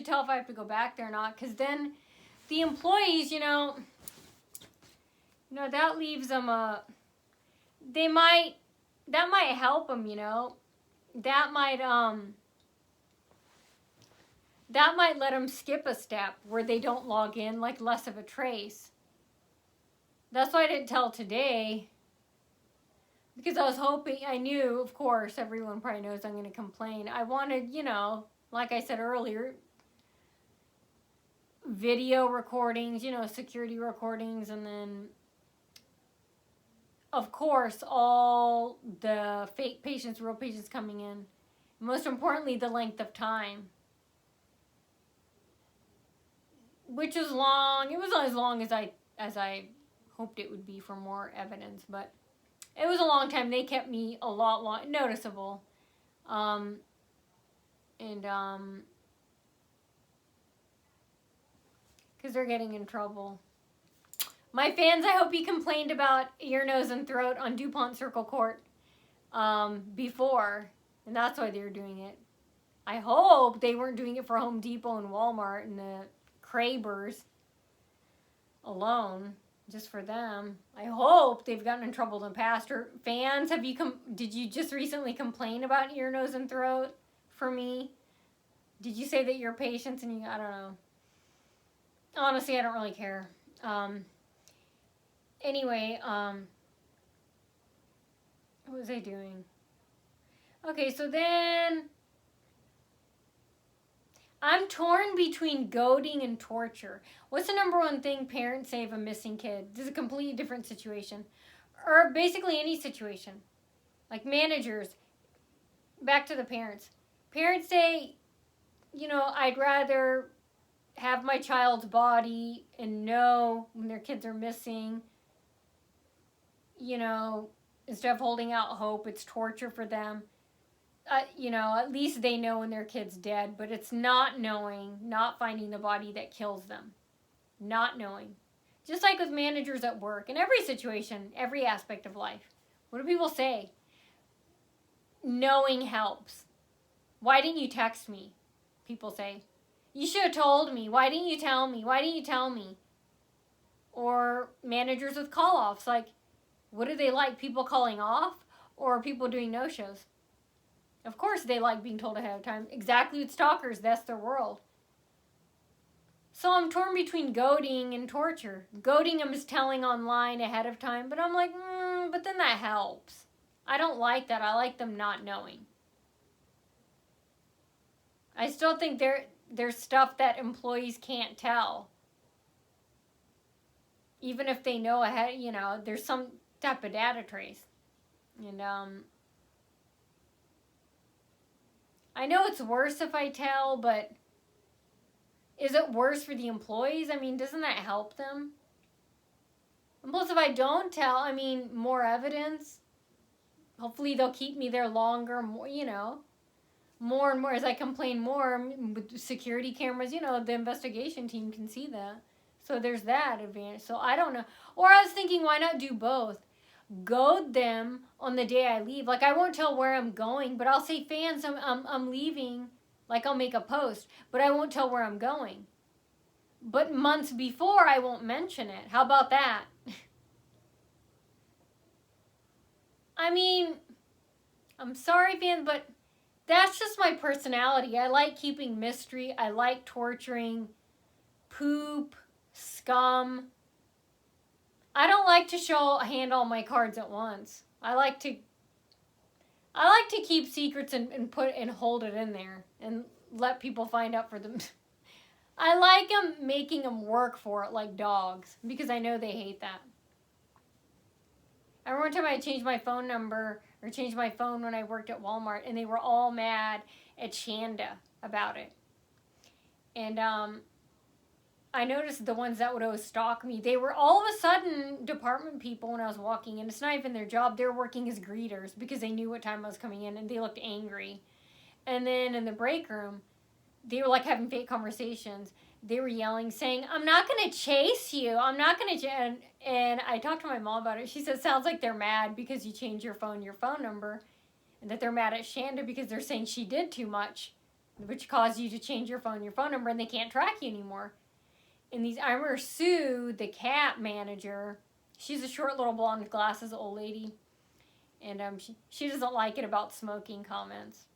should tell if I have to go back there or not, because then the employees, that leaves them that might help them, that might let them skip a step where they don't log in, like less of a trace. That's why I didn't tell today, because I was hoping, I knew, of course, everyone probably knows I'm going to complain. I wanted, like I said earlier, video recordings, security recordings, and then, of course, all the fake patients, real patients coming in. Most importantly, the length of time. Which was long. It was not as long as I hoped it would be for more evidence, but it was a long time. They kept me a lot long, noticeable. Because they're getting in trouble. My fans, I hope you complained about ear, nose, and throat on Dupont Circle Court before, and that's why they were doing it. I hope they weren't doing it for Home Depot and Walmart and the Krabers alone, just for them. I hope they've gotten in trouble in the past. Or fans, did you just recently complain about ear, nose, and throat for me? Did you say that you're patients and I don't know. Honestly, I don't really care. Anyway, what was I doing? Okay, so then I'm torn between goading and torture. What's the number one thing parents say of a missing kid? This is a completely different situation. Or basically any situation. Like managers. Back to the parents. Parents say, I'd rather have my child's body and know when their kids are missing. Instead of holding out hope, it's torture for them. At least they know when their kid's dead, but it's not knowing, not finding the body that kills them. Not knowing. Just like with managers at work, in every situation, every aspect of life. What do people say? Knowing helps. Why didn't you text me? People say. You should have told me. Why didn't you tell me? Why didn't you tell me? Or managers with call-offs, like, what do they like? People calling off or people doing no-shows? Of course they like being told ahead of time. Exactly with stalkers. That's their world. So I'm torn between goading and torture. Goading them is telling online ahead of time. But I'm like, but then that helps. I don't like that. I like them not knowing. I still think there's stuff that employees can't tell. Even if they know ahead, there's some type of data trace. And I know it's worse if I tell, but is it worse for the employees? I mean, doesn't that help them? And plus, if I don't tell, more evidence. Hopefully they'll keep me there longer, more, more and more. As I complain more with security cameras, the investigation team can see that. So there's that advantage. So I don't know. Or I was thinking, why not do both? Goad them on the day I leave. Like, I won't tell where I'm going, but I'll say, fans, I'm leaving. Like, I'll make a post, but I won't tell where I'm going. But months before, I won't mention it. How about that? I'm sorry, fans, but that's just my personality. I like keeping mystery. I like torturing poop, scum. I don't like to hand all my cards at once. I like to keep secrets and hold it in there and let people find out for them. I like making them work for it like dogs because I know they hate that. I remember one time I changed my phone number or changed my phone when I worked at Walmart, and they were all mad at Shanda about it. And I noticed the ones that would always stalk me, they were all of a sudden department people when I was walking in. It's not even their job. They're working as greeters because they knew what time I was coming in, and they looked angry. And then in the break room, they were like having fake conversations. They were yelling, saying, I'm not going to chase you. I'm not going to. And I talked to my mom about it. She said, sounds like they're mad because you changed your phone number. And that they're mad at Shanda because they're saying she did too much. which caused you to change your phone number, and they can't track you anymore. And I remember Sue, the cat manager, she's a short little blonde with glasses old lady, and she doesn't like it about smoking comments.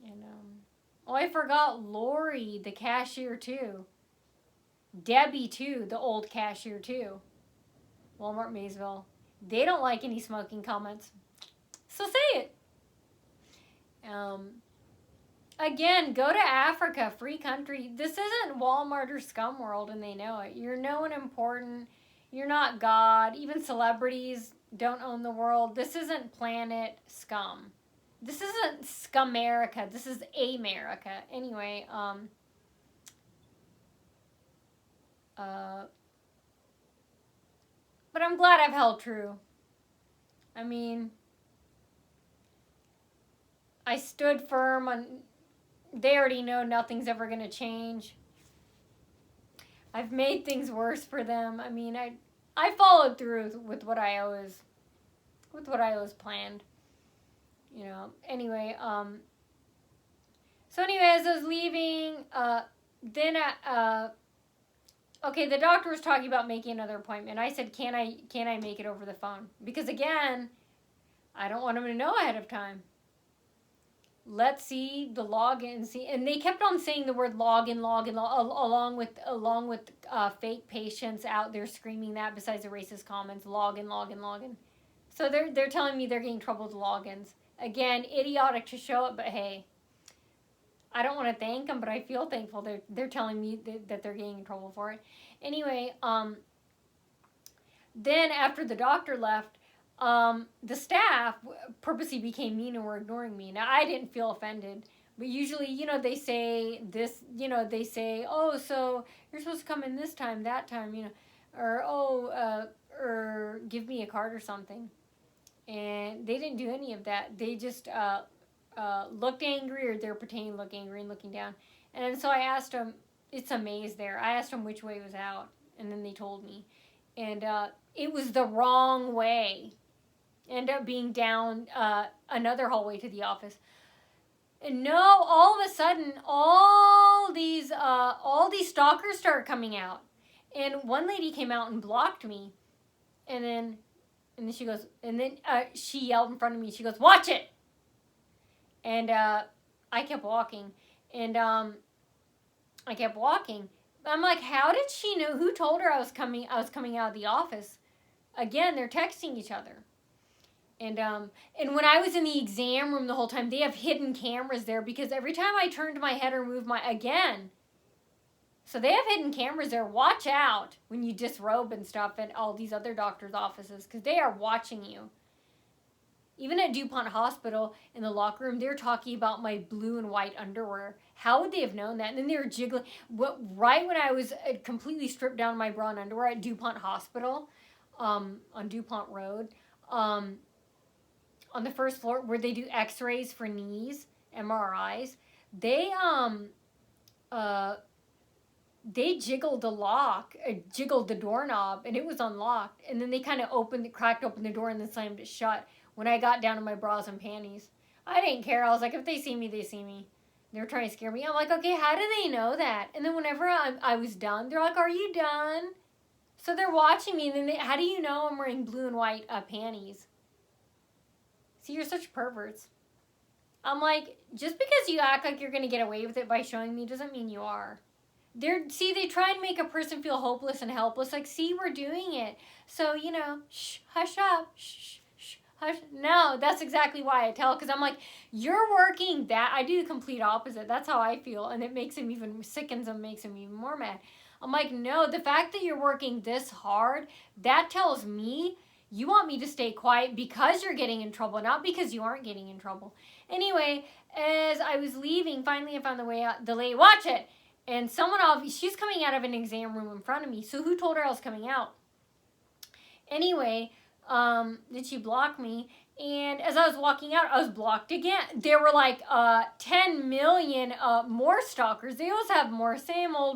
And oh, I forgot Lori, the cashier too. Debbie too, the old cashier too. Walmart Maysville. They don't like any smoking comments. So say it. Again, go to Africa, free country. This isn't Walmart or Scum World, and they know it. You're no one important. You're not God. Even celebrities don't own the world. This isn't Planet Scum. This isn't Scumerica. This is America. Anyway, but I'm glad I've held true. I mean, I stood firm on, they already know nothing's ever going to change. I've made things worse for them. I mean, I followed through with what I always planned. You know, anyway, so anyway, as I was leaving, okay, the doctor was talking about making another appointment. I said, can I make it over the phone? Because again, I don't want him to know ahead of time. Let's see the login. See, and they kept on saying the word login, along with fake patients out there screaming that. Besides the racist comments, login. So they're telling me they're getting trouble with logins. Again, idiotic to show it, but hey, I don't want to thank them, but I feel thankful. They're telling me that they're getting in trouble for it. Anyway, then after the doctor left, the staff purposely became mean and were ignoring me. Now, I didn't feel offended, but usually, you know, they say this, you know, they say, oh, so you're supposed to come in this time, that time, you know, or, oh, or give me a card or something. And they didn't do any of that. They just looked angry, or they're pretending to look angry and looking down. And so I asked them, it's a maze there. I asked them which way was out, and then they told me. And it was the wrong way. Ended up being down another hallway to the office. And no, all of a sudden, all these stalkers started coming out. And one lady came out and blocked me. And then she goes, and then she yelled in front of me. She goes, watch it! And I kept walking. And I kept walking. I'm like, how did she know? Who told her I was coming out of the office? Again, they're texting each other. And when I was in the exam room the whole time, they have hidden cameras there, because every time I turned my head or moved so they have hidden cameras there. Watch out when you disrobe and stuff at all these other doctors' offices, because they are watching you. Even at Dupont Hospital, in the locker room, they're talking about my blue and white underwear. How would they have known that? And then they were jiggling. Right when I was completely stripped down my bra and underwear at Dupont Hospital, on Dupont Road, on the first floor where they do x-rays for knees, MRIs, they jiggled the lock, jiggled the doorknob, and it was unlocked. And then they kind of cracked open the door and then slammed it shut when I got down to my bras and panties. I didn't care. I was like, if they see me, they see me. They were trying to scare me. I'm like, okay, how do they know that? And then whenever I was done, they're like, are you done? So they're watching me, and then how do you know I'm wearing blue and white panties? See, you're such perverts. I'm like, just because you act like you're going to get away with it by showing me doesn't mean you are. They try and make a person feel hopeless and helpless. Like, see, we're doing it. So, you know, shh, hush up. Shh, shh, hush. No, that's exactly why I tell. Because I'm like, you're working that. I do the complete opposite. That's how I feel. And it sickens them, makes them even more mad. I'm like, no, the fact that you're working this hard, that tells me you want me to stay quiet because you're getting in trouble, not because you aren't getting in trouble. Anyway, as I was leaving, finally I found the way out. The lady, watch it! And she's coming out of an exam room in front of me. So who told her I was coming out? Anyway, then she blocked me. And as I was walking out, I was blocked again. There were like 10 million more stalkers. They always have more, same old